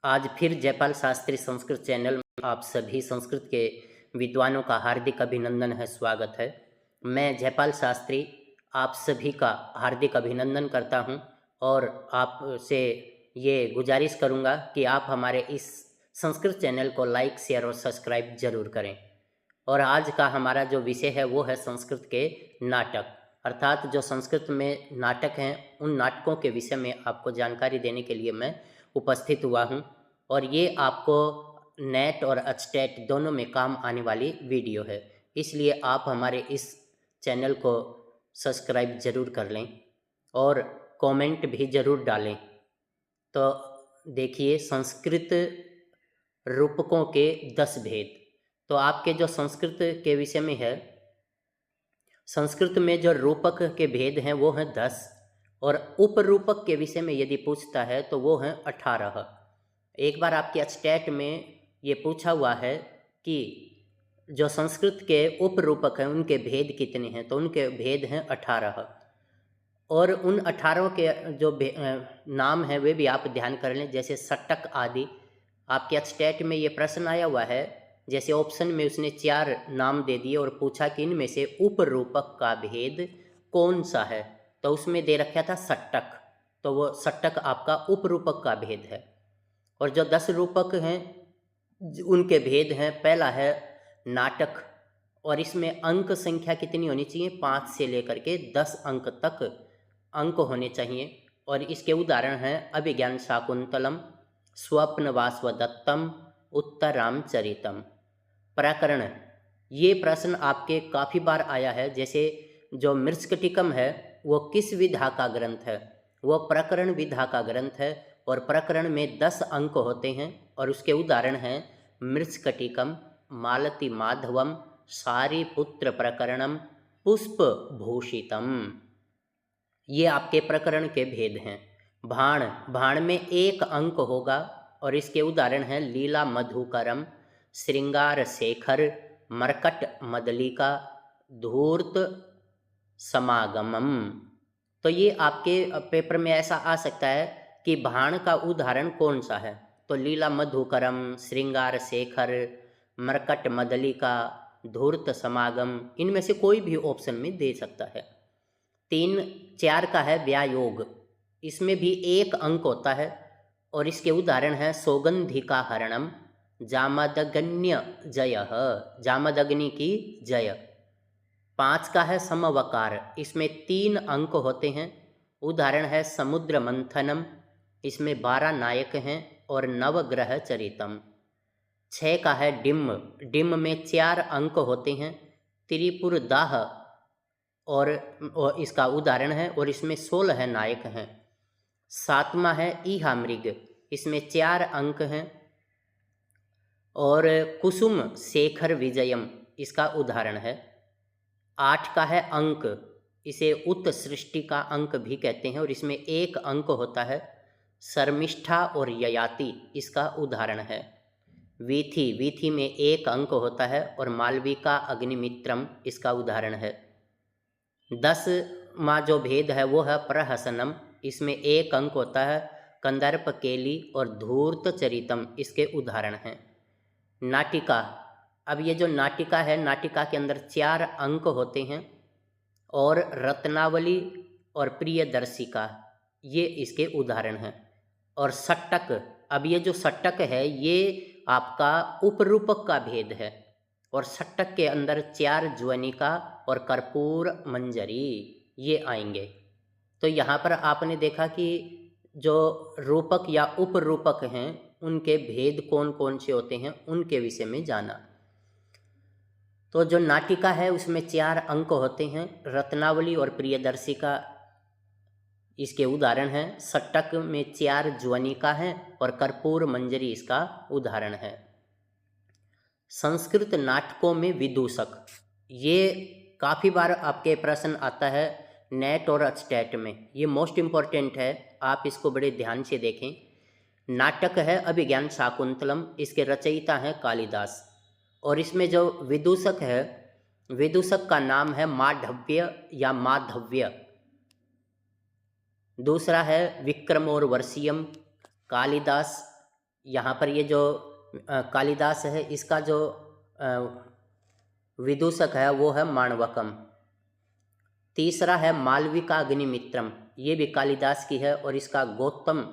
आज फिर जयपाल शास्त्री संस्कृत चैनल में आप सभी संस्कृत के विद्वानों का हार्दिक अभिनंदन है, स्वागत है। मैं जयपाल शास्त्री आप सभी का हार्दिक अभिनंदन करता हूं और आपसे ये गुजारिश करूंगा कि आप हमारे इस संस्कृत चैनल को लाइक, शेयर और सब्सक्राइब जरूर करें। और आज का हमारा जो विषय है वो है संस्कृत के नाटक, अर्थात जो संस्कृत में नाटक हैं उन नाटकों के विषय में आपको जानकारी देने के लिए मैं उपस्थित हुआ हूं। और ये आपको नेट और अचटेट दोनों में काम आने वाली वीडियो है, इसलिए आप हमारे इस चैनल को सब्सक्राइब ज़रूर कर लें और कमेंट भी ज़रूर डालें। तो देखिए, संस्कृत रूपकों के 10 भेद। तो आपके जो संस्कृत के विषय में है, संस्कृत में जो रूपक के भेद हैं वो हैं 10 और उपरूपक के विषय में यदि पूछता है तो वो हैं 18। एक बार आपके स्टेट में ये पूछा हुआ है कि जो संस्कृत के उपरूपक हैं उनके भेद कितने हैं, तो उनके भेद हैं 18 और उन 18 के जो नाम हैं वे भी आप ध्यान कर लें, जैसे सटक आदि। आपके स्टेट में ये प्रश्न आया हुआ है, जैसे ऑप्शन में उसने 4 नाम दे दिए और पूछा कि इनमें से उपरूपक का भेद कौन सा है, तो उसमें दे रखा था सट्टक, तो वो सट्टक आपका उपरूपक का भेद है। और जो 10 रूपक हैं उनके भेद हैं, पहला है नाटक, और इसमें अंक संख्या कितनी होनी चाहिए, 5 से लेकर के 10 अंक तक अंक होने चाहिए। और इसके उदाहरण हैं अभिज्ञान शाकुंतलम, स्वप्नवासवदत्तम, उत्तरामचरितम। प्रकरण, ये प्रश्न आपके काफ़ी बार आया है। जैसे जो मृच्छकटिकम है वो किस विधा का ग्रंथ है, वो प्रकरण विधा का ग्रंथ है और प्रकरण में 10 अंक होते हैं। और उसके उदाहरण हैं मृच्छकटिकम, मालती माधवम, सारीपुत्र प्रकरणम, पुष्पभूषितम। ये आपके प्रकरण के भेद हैं। भाण, भाण में 1 अंक होगा और इसके उदाहरण हैं लीला मधुकरम, श्रृंगार शेखर, मरकट मदलिका, धूर्त समागमम। तो ये आपके पेपर में ऐसा आ सकता है कि भाण का उदाहरण कौन सा है, तो लीला मधुकरम, श्रृंगार शेखर, मरकट मदलिका, धूर्त समागम, इनमें से कोई भी ऑप्शन में दे सकता है। 3, 4 का है व्यायोग, इसमें भी 1 अंक होता है और इसके उदाहरण हैं सौगंधिका हरणम, जामदग्न्य जय, जामदग्नि की जय। 5 का है समवकार, इसमें 3 अंक होते हैं, उदाहरण है समुद्र मंथनम, इसमें 12 नायक हैं और नवग्रह चरितम। 6 का है डिम्ब, डिम्ब में 4 अंक होते हैं, त्रिपुर दाह और इसका उदाहरण है और इसमें 16 नायक हैं। 7वां है ईहा मृग, इसमें 4 अंक हैं और कुसुम शेखर विजयम इसका उदाहरण है। 8 का है अंक, इसे उत सृष्टि का अंक भी कहते हैं और इसमें 1 अंक होता है। शर्मिष्ठा और ययाति इसका उदाहरण है। वीथी, वीथी में 1 अंक होता है और मालविका अग्निमित्रम इसका उदाहरण है। 10वां जो भेद है वो है प्रहसनम, इसमें 1 अंक होता है। कंदर्प केली और धूर्त चरितम इसके उदाहरण हैं। नाटिका, अब ये जो नाटिका है, नाटिका के अंदर 4 अंक होते हैं और रत्नावली और प्रियदर्शिका ये इसके उदाहरण हैं। और सट्टक, अब ये जो सट्टक है ये आपका उपरूपक का भेद है और सट्टक के अंदर 4 ज्वनिका और कर्पूर मंजरी ये आएंगे। तो यहाँ पर आपने देखा कि जो रूपक या उपरूपक हैं उनके भेद कौन कौन से होते हैं, उनके विषय में जाना। तो जो नाटिका है उसमें 4 अंक होते हैं, रत्नावली और प्रियदर्शिका इसके उदाहरण हैं। सट्टक में 4 ज्वनिका हैं और कर्पूर मंजरी इसका उदाहरण है। संस्कृत नाटकों में विदूषक, ये काफ़ी बार आपके प्रश्न आता है नेट और स्टेट में, ये मोस्ट इम्पॉर्टेंट है, आप इसको बड़े ध्यान से देखें। नाटक है अभिज्ञान शाकुंतलम, इसके रचयिता हैं कालिदास और इसमें जो विदूषक है, विदूषक का नाम है माधव्य या माधव्य। दूसरा है विक्रम और वर्षियम, कालिदास यहाँ पर ये जो कालिदास है, इसका जो विदूषक है वो है माणवकम। तीसरा है मालविका अग्निमित्रम, ये भी कालिदास की है और इसका गौतम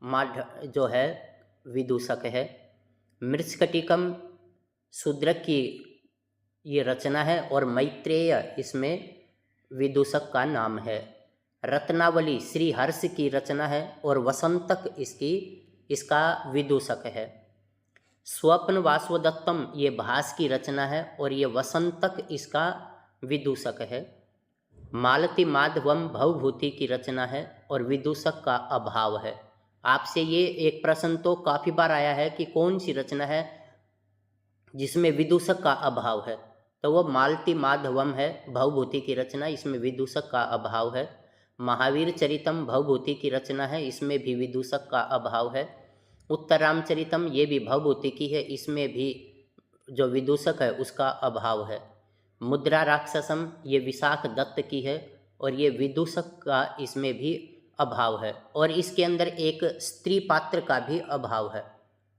माढ़ जो है विदूषक है। मृच्छकटिकम शूद्रक की ये रचना है और मैत्रेय इसमें विदूषक का नाम है। रत्नावली श्री हर्ष की रचना है और वसंतक इसका विदूषक है। स्वप्न वासवदत्तम ये भास की रचना है और ये वसंतक इसका विदूषक है। मालती माधवम भवभूति की रचना है और विदूषक का अभाव है। आपसे ये एक प्रश्न तो काफ़ी बार आया है कि कौन सी रचना है जिसमें विदूषक का अभाव है, तो वो मालती माधवम है, भवभूति की रचना, इसमें विदूषक का अभाव है। महावीर चरितम भवभूति की रचना है, इसमें भी विदूषक का अभाव है। उत्तर रामचरितम ये भी भवभूति की है, इसमें भी जो विदूषक है उसका अभाव है। मुद्रा राक्षसम ये विशाख दत्त की है और ये विदूषक का इसमें भी अभाव है। और इसके अंदर एक स्त्री पात्र का भी अभाव है,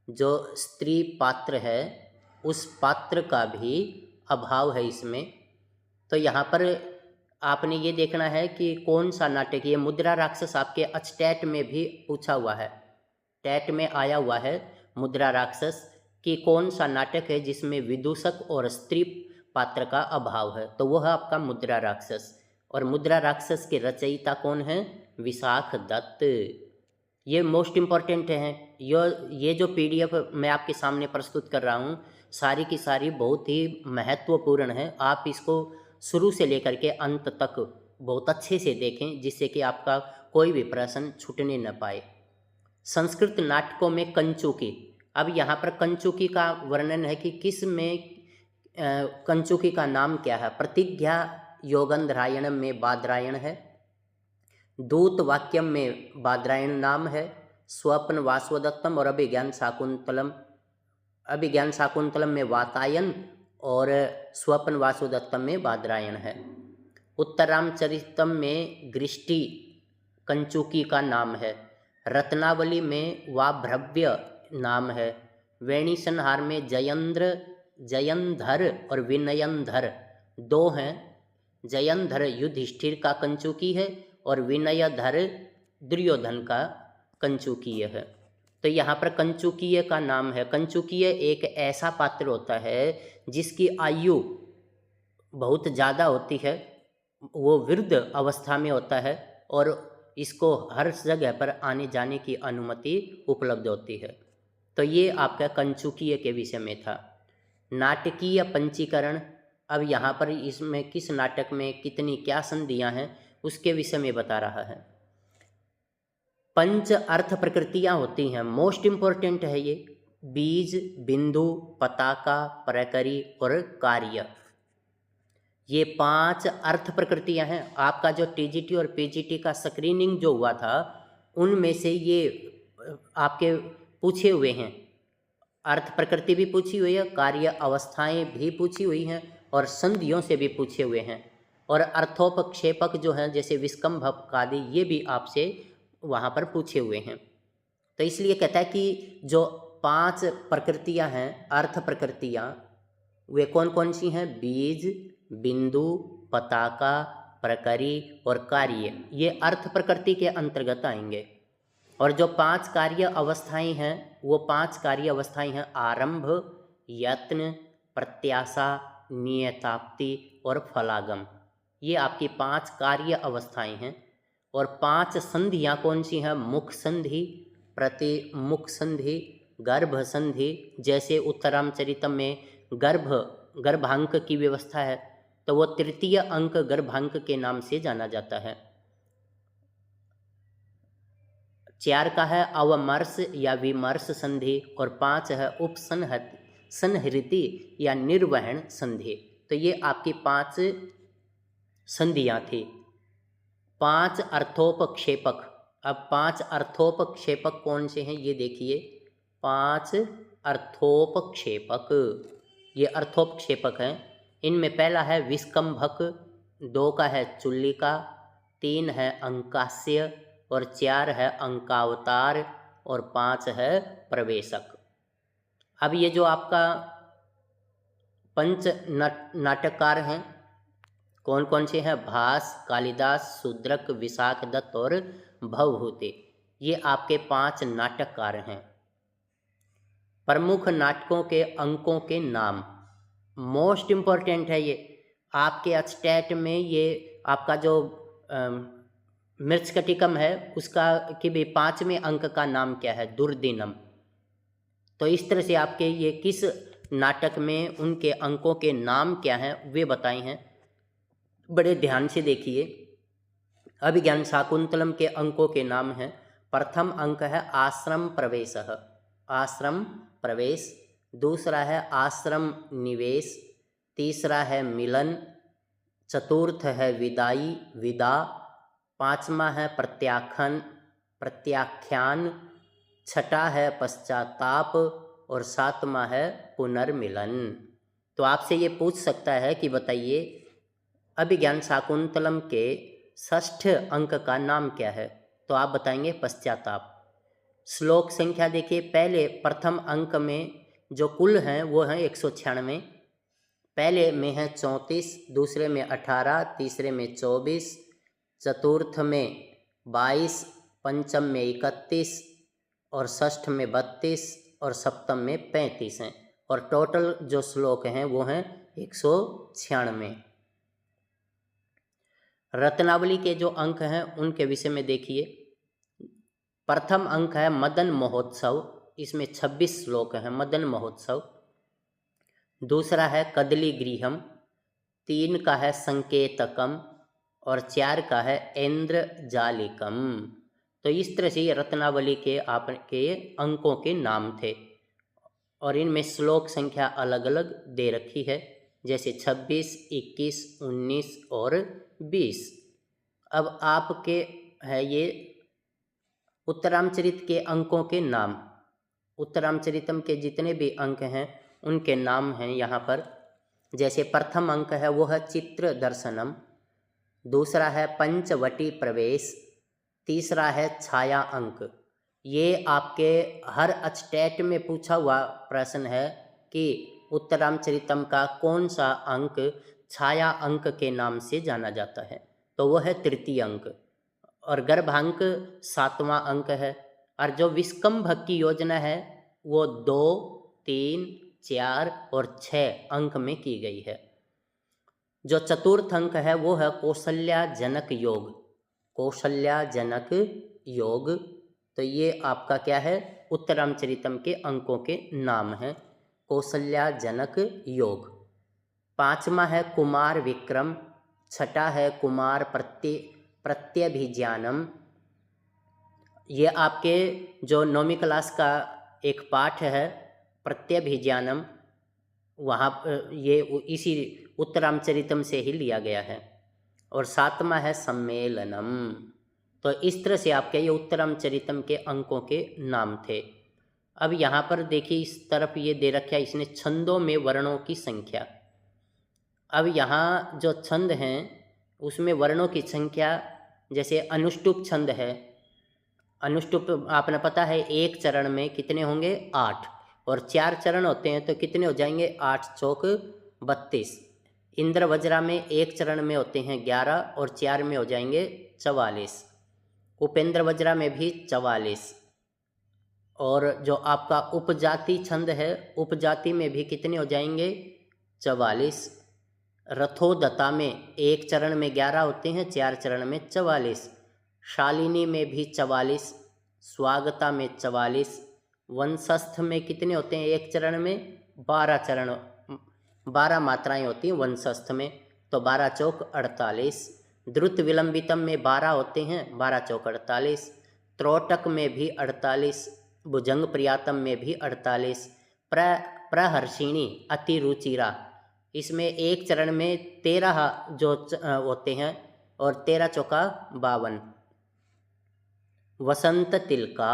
जो स्त्री पात्र है उस पात्र का भी अभाव है इसमें। तो यहाँ पर आपने ये देखना है कि कौन सा नाटक, ये मुद्रा राक्षस आपके अचटैट में भी पूछा हुआ है, टैट में आया हुआ है मुद्रा राक्षस कि कौन सा नाटक है जिसमें विदूषक और स्त्री पात्र का अभाव है, तो वह आपका मुद्रा राक्षस। और मुद्रा राक्षस के रचयिता कौन है? विशाख दत्त। ये मोस्ट इम्पॉर्टेंट है। ये जो PDF मैं आपके सामने प्रस्तुत कर रहा हूँ सारी की सारी बहुत ही महत्वपूर्ण है। आप इसको शुरू से लेकर के अंत तक बहुत अच्छे से देखें, जिससे कि आपका कोई भी प्रश्न छूटने न पाए। संस्कृत नाटकों में कंचुकी, अब यहाँ पर कंचुकी का वर्णन है कि किस में कंचुकी का नाम क्या है। प्रतिज्ञा योगंधरायणम में बादरायण है, दूत वाक्यम में बादरायण नाम है, स्वप्न वासवदत्तम और अभिज्ञान शाकुंतलम में वातायन और स्वप्न वासवदत्तम में बादरायण है। उत्तर रामचरितम में गृष्टि कंचुकी का नाम है, रत्नावली में वाभ्रव्य नाम है, वेणी संहार में जयंधर और विनयंधर दो हैं। जयंधर युधिष्ठिर का कंचुकी है और विनयधर दुर्योधन का कंचुकीय है। तो यहाँ पर कंचुकीय का नाम है। कंचुकीय एक ऐसा पात्र होता है जिसकी आयु बहुत ज़्यादा होती है, वो वृद्ध अवस्था में होता है और इसको हर जगह पर आने जाने की अनुमति उपलब्ध होती है। तो ये आपका कंचुकीय के विषय में था। नाटकीय पंचीकरण, अब यहाँ पर इसमें किस नाटक में कितनी क्या संधियाँ हैं उसके विषय में बता रहा है। पंच अर्थ प्रकृतियाँ होती हैं, मोस्ट इम्पोर्टेंट है ये, बीज, बिंदु, पताका, प्रकरी और कार्य, ये 5 अर्थ प्रकृतियाँ हैं। आपका जो TGT और PGT का स्क्रीनिंग जो हुआ था उनमें से ये आपके पूछे हुए हैं। अर्थ प्रकृति भी पूछी हुई है, कार्य अवस्थाएं भी पूछी हुई हैं और संधियों से भी पूछे हुए हैं। और अर्थोपक्षेपक जो हैं जैसे विस्कम्भक आदि, ये भी आपसे वहाँ पर पूछे हुए हैं। तो इसलिए कहता है कि जो 5 प्रकृतियाँ हैं, अर्थ प्रकृतियाँ, वे कौन कौन सी हैं? बीज, बिंदु, पताका, प्रकरी और कार्य, ये अर्थ प्रकृति के अंतर्गत आएंगे। और जो 5 कार्य अवस्थाएं हैं वो 5 कार्य अवस्थाएं हैं आरंभ, यत्न, प्रत्याशा, नियताप्ति और फलागम, ये आपकी 5 कार्य अवस्थाएं हैं। और 5 संधियाँ कौन सी हैं? मुख संधि, प्रतिमुख संधि, गर्भ संधि, जैसे उत्तरामचरितम में गर्भांक की व्यवस्था है तो वो तृतीय अंक गर्भांक के नाम से जाना जाता है। 4 का है अवमर्श या विमर्श संधि और 5 है उपसंहृति या निर्वहन संधि। तो ये आपकी 5 संधियाँ थी। 5 अर्थोपक्षेपक, अब 5 अर्थोपक्षेपक कौन से हैं ये देखिए। 5 अर्थोपक्षेपक, ये अर्थोपक्षेपक हैं। इनमें पहला है विस्कम्भक, 2 का है चुल्लिका, 3 है अंकास्य और 4 है अंकावतार और 5 है प्रवेशक। अब ये जो आपका पंच नाटककार हैं कौन कौन से हैं? भास, कालिदास, शूद्रक, विशाख दत्त और भवभूति। ये आपके 5 नाटककार हैं। प्रमुख नाटकों के अंकों के नाम, मोस्ट इम्पॉर्टेंट है ये आपके अचटेट में। ये आपका जो मृच्छकटिकम है उसका कि भी 5वें अंक का नाम क्या है? दुर्दिनम। तो इस तरह से आपके ये किस नाटक में उनके अंकों के नाम क्या हैं वे बताए हैं। बड़े ध्यान से देखिए। अभिज्ञान शाकुंतलम के अंकों के नाम हैं। प्रथम अंक है आश्रम प्रवेशः, आश्रम प्रवेश। दूसरा है आश्रम निवेश। तीसरा है मिलन। चतुर्थ है विदाई, विदा। पांचवा है प्रत्याख्यान, प्रत्याख्यान। छठा है पश्चाताप और सातवां है पुनर्मिलन। तो आपसे ये पूछ सकता है कि बताइए अभिज्ञान शाकुंतलम के षष्ठ अंक का नाम क्या है? तो आप बताएंगे पश्चाताप। श्लोक संख्या देखिए, पहले प्रथम अंक में जो कुल हैं वो हैं 196। पहले में है 34, दूसरे में 18, तीसरे में 24, चतुर्थ में 22, पंचम में 31 और षष्ठ में 32 और सप्तम में 35 हैं। और टोटल जो श्लोक हैं वो हैं 196। रत्नावली के जो अंक हैं उनके विषय में देखिए। प्रथम अंक है मदन महोत्सव, इसमें 26 श्लोक हैं, मदन महोत्सव। दूसरा है कदली गृहम। 3 का है संकेतकम और 4 का है इंद्रजालिकम। तो इस तरह से ये रत्नावली के आपके अंकों के नाम थे और इनमें श्लोक संख्या अलग अलग दे रखी है, जैसे 26, 21, 19 और 20। अब आपके है ये उत्तरामचरित के अंकों के नाम। उत्तरामचरितम के जितने भी अंक हैं उनके नाम हैं यहाँ पर। जैसे प्रथम अंक है वो है चित्र दर्शनम। दूसरा है पंचवटी प्रवेश। तीसरा है छाया अंक। ये आपके हर अचटेट में पूछा हुआ प्रश्न है कि उत्तरामचरितम का कौन सा अंक छाया अंक के नाम से जाना जाता है? तो वो है तृतीय अंक। और गर्भांक 7वां अंक है। और जो विस्कंभक की योजना है वो 2, 3, 4 और 6 अंक में की गई है। जो चतुर्थ अंक है वो है कौशल्याजनक योग, कौशल्याजनक योग। तो ये आपका क्या है? उत्तरामचरितम के अंकों के नाम हैं, कौशल्याजनक योग। 5वां है कुमार विक्रम। छठा है कुमार प्रत्यभिज्ञानम। ये आपके जो 9वीं क्लास का एक पाठ है प्रत्यभिज्ञानम, वहाँ ये इसी उत्तरामचरितम से ही लिया गया है। और 7वां है सम्मेलनम। तो इस तरह से आपके ये उत्तरामचरितम के अंकों के नाम थे। अब यहाँ पर देखिए इस तरफ ये दे रखा है इसने छंदों में वर्णों की संख्या। अब यहाँ जो छंद हैं उसमें वर्णों की संख्या, जैसे अनुष्टुप छंद है। अनुष्टुप आपने पता है एक चरण में कितने होंगे? 8। और 4 चरण होते हैं तो कितने हो जाएंगे? 8 चौक 32। इंद्र वज्रा में एक चरण में होते हैं 11 और 4 में हो जाएंगे 44। उपेंद्र वज्रा में भी 44। और जो आपका उपजाति छंद है उपजाति में भी कितने हो जाएंगे? 44। रथोदता में एक चरण में 11 होते हैं, 4 चरण में 44। शालिनी में भी 44। स्वागता में 44। वंशस्थ में कितने होते हैं? एक चरण में 12 चरण, 12 मात्राएं होती हैं वंशस्थ में, तो 12 चौक 48। द्रुत विलंबितम में 12 होते हैं, 12 चौक 48। त्रोटक में भी 48। भुजंग प्रियातम में भी 48। प्रहर्षिणी अतिरुचिरा, इसमें एक चरण में 13 जो होते हैं और 13 चौका 52। वसंत तिलका,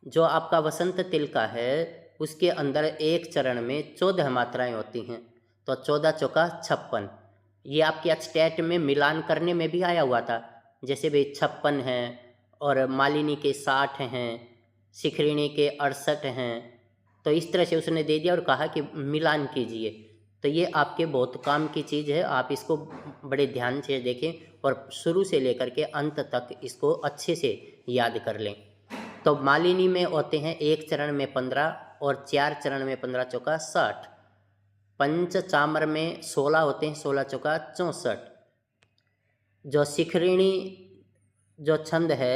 जो आपका वसंत तिलका है उसके अंदर एक चरण में 14 मात्राएं होती हैं, तो 14 चौका 56। ये आपके स्टेट में मिलान करने में भी आया हुआ था, जैसे भाई 56 हैं और मालिनी के 60 हैं, शिखरिणी के 68 हैं। तो इस तरह से उसने दे दिया और कहा कि मिलान कीजिए। तो ये आपके बहुत काम की चीज़ है, आप इसको बड़े ध्यान से देखें और शुरू से लेकर के अंत तक इसको अच्छे से याद कर लें। तो मालिनी में होते हैं 1 चरण में 15 और 4 चरण में 15 चौका 60। पंचचामर में 16 होते हैं, 16 चौका 64। जो शिखरिणी जो छंद है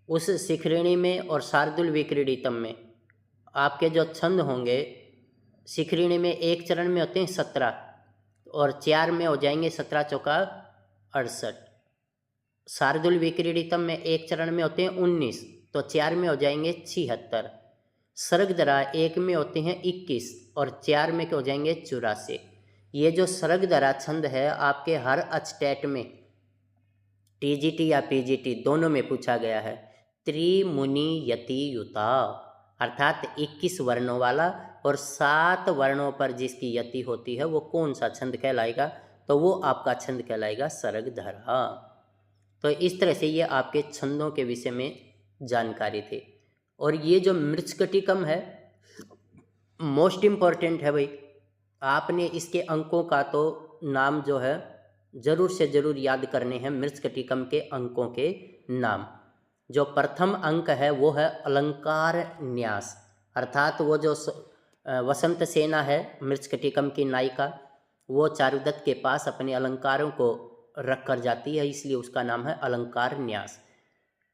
उस शिखरिणी में और शार्दुल विक्रीडितम में आपके जो छंद होंगे, शिखरिणी में 1 चरण में होते हैं 17 और 4 में हो जाएंगे 17 चौका 68। शार्दुल विक्रीडितम में 1 चरण में होते हैं 19 तो 4 में हो जाएंगे 76। सरगधरा 1 में होते हैं 21 और 4 में हो जाएंगे 84। ये जो सरगधरा छंद है आपके हर अचटेट में टीजीटी या पीजीटी दोनों में पूछा गया है। त्रिमुनि यति युता अर्थात 21 वर्णों वाला और 7 वर्णों पर जिसकी यति होती है वो कौन सा छंद कहलाएगा, तो वो आपका छंद कहलाएगा सरगधरा। तो इस तरह से ये आपके छंदों के विषय में जानकारी थी। और ये जो मृच्छकटिकम है मोस्ट इम्पॉर्टेंट है भाई, आपने इसके अंकों का तो नाम जो है जरूर से जरूर याद करने हैं। मृच्छकटिकम के अंकों के नाम, जो प्रथम अंक है वो है अलंकार न्यास, अर्थात वो जो वसंत सेना है मृच्छकटिकम की नायिका, वो चारुदत्त के पास अपने अलंकारों को रख कर जाती है, इसलिए उसका नाम है अलंकार न्यास।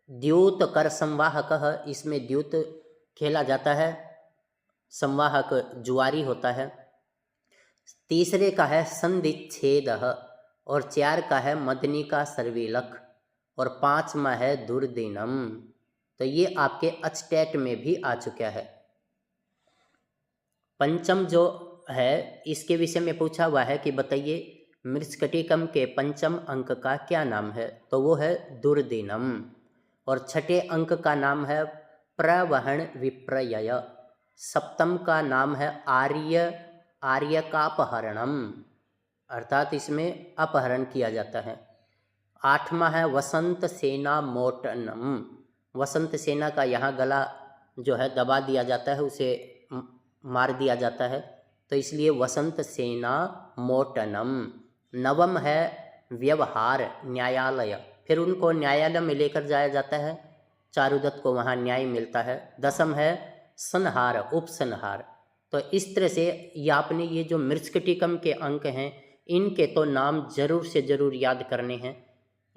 द्यूत कर संवाहक, इसमें द्यूत खेला जाता है, संवाहक जुआरी होता है। तीसरे का है संधिच्छेद और 4 का है मदनी का सर्विलक और 5वां है दुर्दिनम। तो ये आपके अचटेट में भी आ चुका है। पंचम जो है इसके विषय में पूछा हुआ है कि बताइए मृच्छकटिकम के पंचम अंक का क्या नाम है, तो वो है दुर्दिनम। और छठे अंक का नाम है प्रवहण विप्रयय। सप्तम का नाम है आर्यकापहरणम, अर्थात इसमें अपहरण किया जाता है। 8वां है वसंत सेना मोटनम, वसंत सेना का यहाँ गला जो है दबा दिया जाता है, उसे मार दिया जाता है, तो इसलिए वसंत सेना मोटनम। 9वां है व्यवहार न्यायालय, फिर उनको न्यायालय में लेकर जाया जाता है, चारुदत्त को वहाँ न्याय मिलता है। 10वां है संहार उपसंहार। तो इस तरह से ये आपने ये जो मृच्छकटिकम के अंक हैं इनके तो नाम जरूर से ज़रूर याद करने हैं।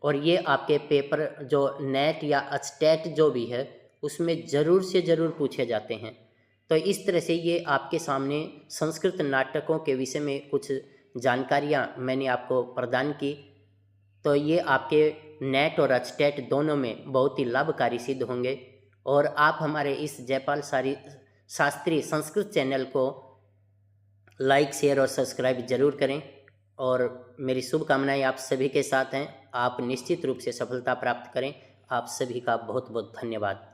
और ये आपके पेपर जो नेट या अचटेट जो भी है उसमें ज़रूर से ज़रूर पूछे जाते हैं। तो इस तरह से ये आपके सामने संस्कृत नाटकों के विषय में कुछ जानकारियाँ मैंने आपको प्रदान की। तो ये आपके नेट और अचटेट दोनों में बहुत ही लाभकारी सिद्ध होंगे। और आप हमारे इस जयपाल शास्त्री संस्कृत चैनल को लाइक शेयर और सब्सक्राइब जरूर करें। और मेरी शुभकामनाएं आप सभी के साथ हैं, आप निश्चित रूप से सफलता प्राप्त करें। आप सभी का बहुत बहुत धन्यवाद।